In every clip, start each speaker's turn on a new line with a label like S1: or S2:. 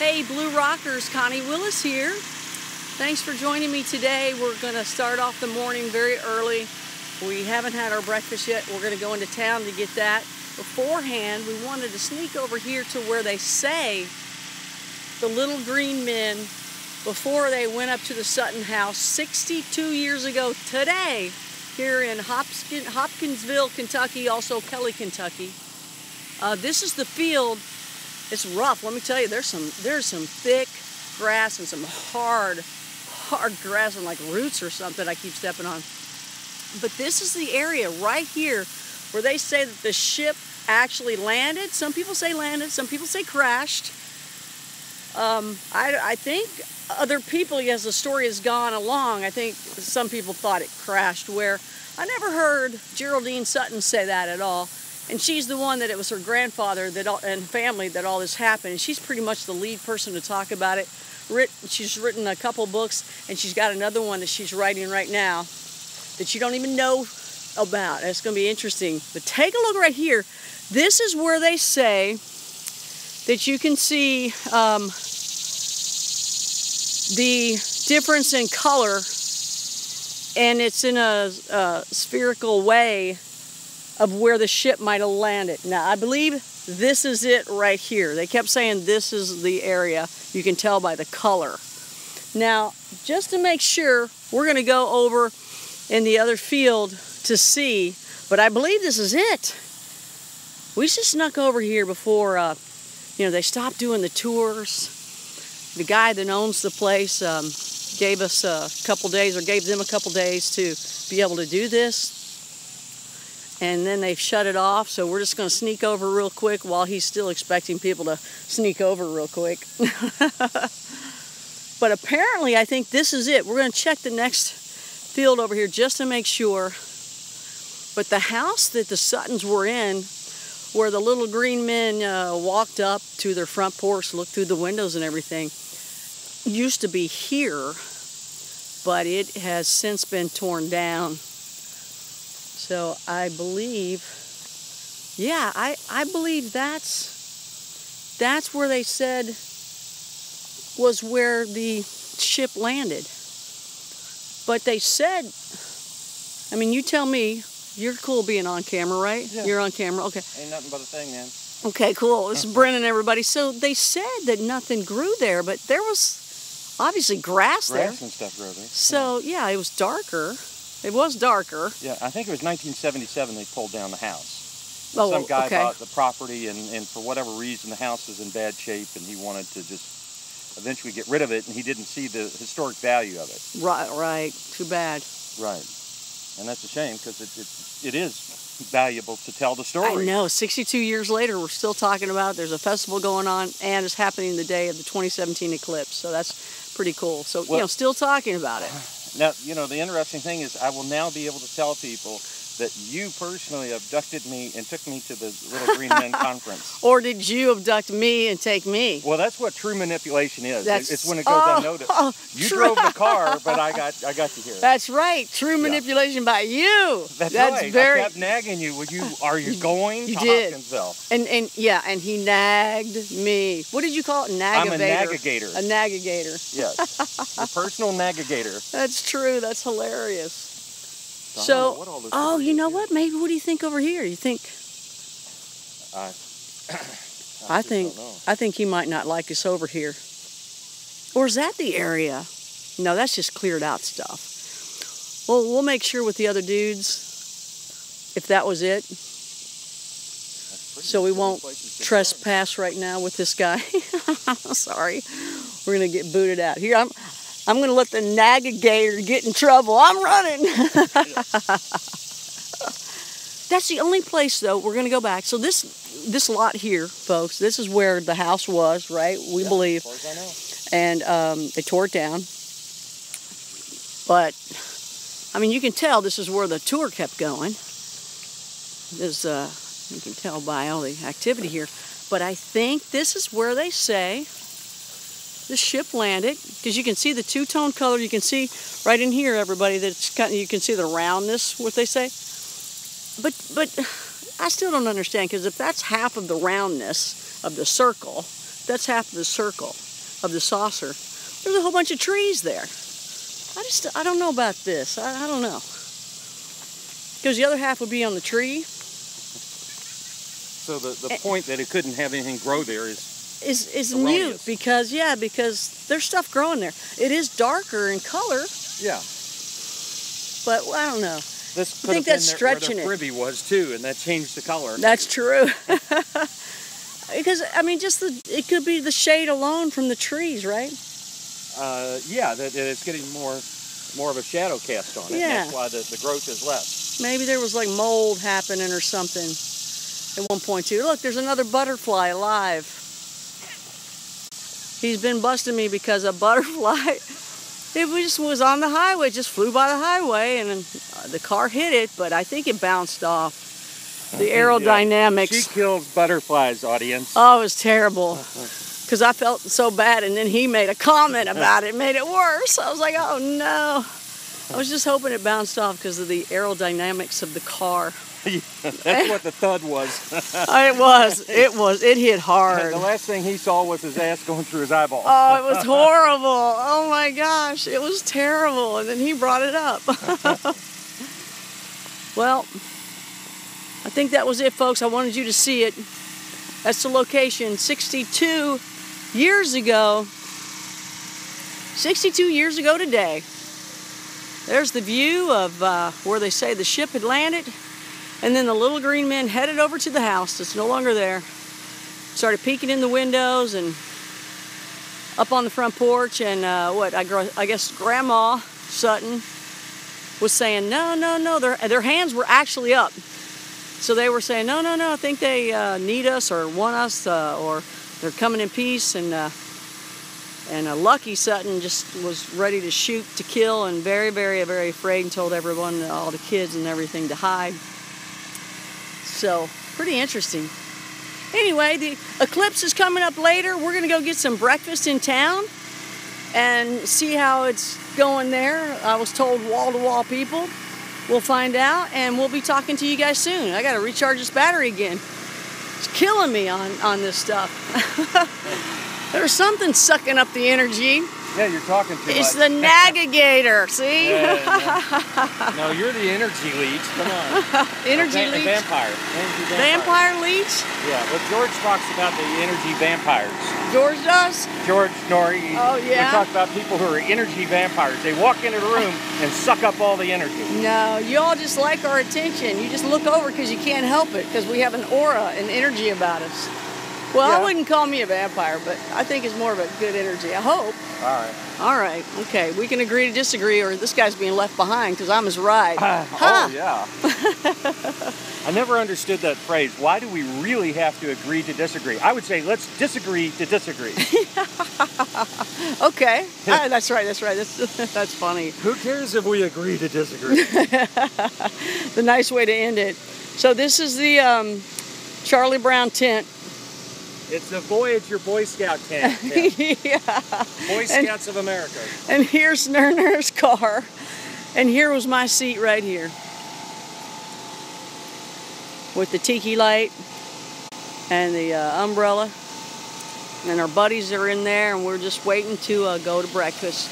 S1: Hey Blue Rockers, Connie Willis here. Thanks for joining me today. We're going to start off the morning very early. We haven't had our breakfast yet. We're going to go into town to get that. Beforehand, we wanted to sneak over here to where they say the little green men, before they went up to the Sutton house 62 years ago today, here in Hopkinsville, Kentucky, also Kelly, Kentucky. This is the field. It's rough, let me tell you. There's some thick grass and some hard grass and like roots or something I keep stepping on. But this is the area right here where they say that the ship actually landed. Some people say landed, some people say crashed. I think other people, as the story has gone along, I think some people thought it crashed, where I never heard Geraldine Sutton say that at all. And she's the one that it was her grandfather and family that all this happened. And she's pretty much the lead person to talk about it. She's written a couple books, and she's got another one that she's writing right now that you don't even know about. It's going to be interesting. But take a look right here. This is where they say that you can see the difference in color, and it's in a spherical way of where the ship might have landed. Now, I believe this is it right here. They kept saying this is the area. You can tell by the color. Now, just to make sure, we're going to go over in the other field to see, but I believe this is it. We just snuck over here before, they stopped doing the tours. The guy that owns the place gave us a couple days, or gave them a couple days to be able to do this. And then they've shut it off, so we're just going to sneak over real quick while he's still expecting people to sneak over real quick. But apparently, I think this is it. We're going to check the next field over here just to make sure. But the house that the Suttons were in, where the little green men walked up to their front porch, looked through the windows and everything, used to be here, but it has since been torn down. So I believe, yeah, I believe that's where they said was where the ship landed. But they said, I mean, you tell me, you're cool being on camera, right?
S2: Yeah.
S1: You're on camera, okay.
S2: Ain't nothing but a thing, man.
S1: Okay, cool. This is Brennan, everybody. So they said that nothing grew there, but there was obviously grass there.
S2: Grass and stuff grew there.
S1: So, yeah, it was darker. It was darker.
S2: Yeah, I think it was 1977 they pulled down the house.
S1: Oh,
S2: some guy
S1: okay.
S2: bought the property, and for whatever reason, the house is in bad shape, and he wanted to just eventually get rid of it, and he didn't see the historic value of it.
S1: Right. Too bad.
S2: Right. And that's a shame, because it is valuable to tell the story.
S1: I know. 62 years later, we're still talking about it. There's a festival going on, and it's happening the day of the 2017 eclipse. So that's pretty cool. So,
S2: well,
S1: still talking about it.
S2: Now, the interesting thing is I will now be able to tell people that you personally abducted me and took me to the Little Green Men Conference. Or
S1: did you abduct me and take me?
S2: Well, that's what true manipulation is. It's when it goes unnoticed. You
S1: true.
S2: drove the car, but I got you here.
S1: That's right. True manipulation by you.
S2: That's right. I kept nagging you. Are you going to Hopkinsville?
S1: And he nagged me. What did you call it?
S2: I'm a nagagator.
S1: A nagagator.
S2: Yes. A personal nagagator.
S1: That's true. That's hilarious.
S2: So,
S1: you know what? Maybe what do you think over here? You think? I think he might not like us over here. Or is that the area? No, that's just cleared out stuff. Well, we'll make sure with the other dudes if that was it. So we won't trespass right now with this guy. Sorry. We're going to get booted out. Here, I'm going to let the nagagator get in trouble. I'm running. That's the only place, though. We're going to go back. So this lot here, folks, this is where the house was, right? We believe.
S2: As far as I know.
S1: And they tore it down. But, I mean, you can tell this is where the tour kept going. You can tell by all the activity here. But I think this is where they say the ship landed, because you can see the two-tone color. You can see right in here, everybody, that it's kind of, you can see the roundness, what they say. But I still don't understand, because if that's half of the roundness of the circle, that's half of the circle. of the saucer. There's a whole bunch of trees there. I don't know about this. I don't know. Because the other half would be on the tree.
S2: So the point that it couldn't have anything grow there is
S1: mute because there's stuff growing there. It is darker in color.
S2: Yeah.
S1: But I don't know.
S2: This
S1: I think that's stretching
S2: where the privy was too, and that changed the color.
S1: That's true. Because I mean, it could be the shade alone from the trees, right?
S2: Yeah, that it's getting more of a shadow cast on it.
S1: Yeah.
S2: And that's why the growth is less.
S1: Maybe there was like mold happening or something at one point too. Look, there's another butterfly alive. He's been busting me because a butterfly, it just was on the highway, just flew by the highway, and the car hit it, but I think it bounced off. The aerodynamics.
S2: She kills butterflies, audience.
S1: Oh, it was terrible. Because I felt so bad, and then he made a comment about it, made it worse. I was like, oh no. I was just hoping it bounced off because of the aerodynamics of the car.
S2: That's what the thud was.
S1: It hit hard.
S2: The last thing he saw was his ass going through his eyeball.
S1: Oh, it was horrible. Oh my gosh, it was terrible. And then he brought it up. Well, I think that was it, folks. I wanted you to see it. That's the location 62 years ago. 62 years ago today. There's the view of where they say the ship had landed. And then the little green men headed over to the house that's no longer there. Started peeking in the windows and up on the front porch. And I guess Grandma Sutton was saying, no. Their hands were actually up. So they were saying, no, I think they need us or want us or they're coming in peace. And Lucky Sutton just was ready to shoot, to kill, and very, very, very afraid, and told everyone, all the kids and everything, to hide. So, pretty interesting. Anyway, the eclipse is coming up later. We're going to go get some breakfast in town and see how it's going there. I was told wall-to-wall people. We'll find out, and we'll be talking to you guys soon. I got to recharge this battery again. It's killing me on this stuff. There's something sucking up the energy.
S2: Yeah, you're talking too much.
S1: It's the navigator, see?
S2: Yeah. No, you're the energy leech. Come on.
S1: Energy leech?
S2: Vampire.
S1: Vampire leech?
S2: Yeah, well, George talks about the energy vampires.
S1: George does?
S2: George Norrie.
S1: Oh, yeah?
S2: We talk about people who are energy vampires. They walk into the room and suck up all the energy.
S1: No, you all just like our attention. You just look over because you can't help it, because we have an aura and energy about us. Well, yeah. I wouldn't call me a vampire, but I think it's more of a good energy. I hope. All right. Okay. We can agree to disagree, or this guy's being left behind because I'm his ride.
S2: Oh, yeah. I never understood that phrase. Why do we really have to agree to disagree? I would say, let's disagree to disagree.
S1: Okay. That's right. That's funny.
S2: Who cares if we agree to disagree?
S1: The nice way to end it. So this is the Charlie Brown tent.
S2: It's the Voyager Boy Scout tent.
S1: Yeah.
S2: Boy Scouts of America. And
S1: here's Nerner's car. And here was my seat right here. With the tiki light and the umbrella. And our buddies are in there, and we're just waiting to go to breakfast.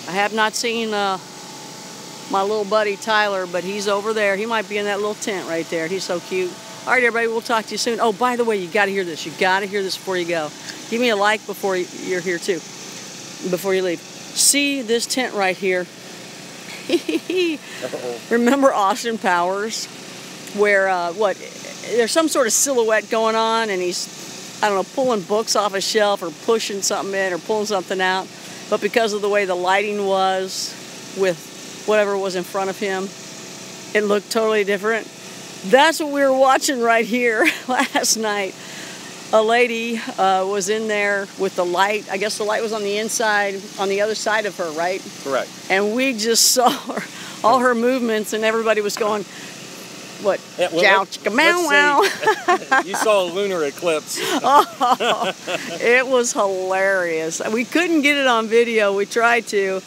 S1: I have not seen my little buddy Tyler, but he's over there. He might be in that little tent right there. He's so cute. All right, everybody, we'll talk to you soon. Oh, by the way, you got to hear this. You got to hear this before you go. Give me a like before you're here, too, before you leave. See this tent right here? Remember Austin Powers? Where, there's some sort of silhouette going on, and he's, I don't know, pulling books off a shelf or pushing something in or pulling something out. But because of the way the lighting was with whatever was in front of him, it looked totally different. That's what we were watching right here last night. A lady was in there with the light. I guess the light was on the inside, on the other side of her, right?
S2: Correct.
S1: And we just saw her, all her movements, and everybody was going, what?
S2: Yeah, well, wow. You saw a lunar eclipse.
S1: Oh, it was hilarious. We couldn't get it on video. We tried to.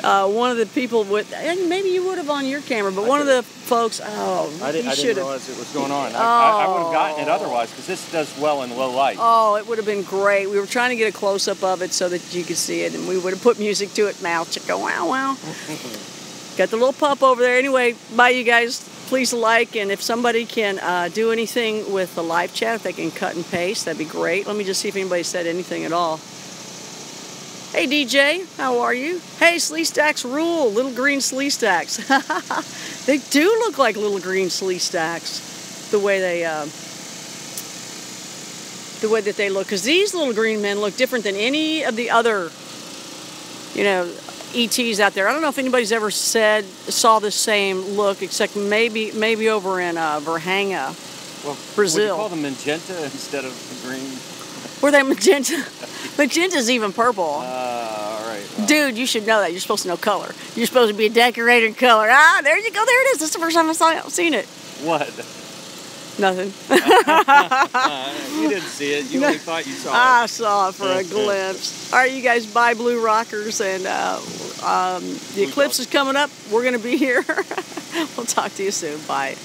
S1: one of the people with, and maybe you would have on your camera, but one of the folks,
S2: I didn't realize it was going on.
S1: Oh.
S2: I would have gotten it otherwise, because this does well in low light.
S1: Oh, it would have been great. We were trying to get a close-up of it so that you could see it, and we would have put music to it. Mow, chicka, wow, wow. Got the little pup over there. Anyway, bye, you guys. Please like, and if somebody can do anything with the live chat, if they can cut and paste, that'd be great. Let me just see if anybody said anything at all. Hey, DJ, how are you? Hey, slee stacks rule, little green slee stacks. They do look like little green slee stacks, the way that they look. Because these little green men look different than any of the other, you know, ETs out there. I don't know if anybody's ever saw the same look, except maybe over in Verhanga, Brazil.
S2: Would you call them magenta instead of green?
S1: Were they magenta? Magenta's even purple.
S2: All right. Well.
S1: Dude, you should know that. You're supposed to know color. You're supposed to be a decorator in color. Ah, there you go. There it is. This is the first time I've seen it.
S2: What?
S1: Nothing.
S2: You didn't see it. You only thought you saw it.
S1: I saw it for a glimpse. All right, you guys, bye, Blue Rockers. And the eclipse is coming up. We're going to be here. We'll talk to you soon. Bye.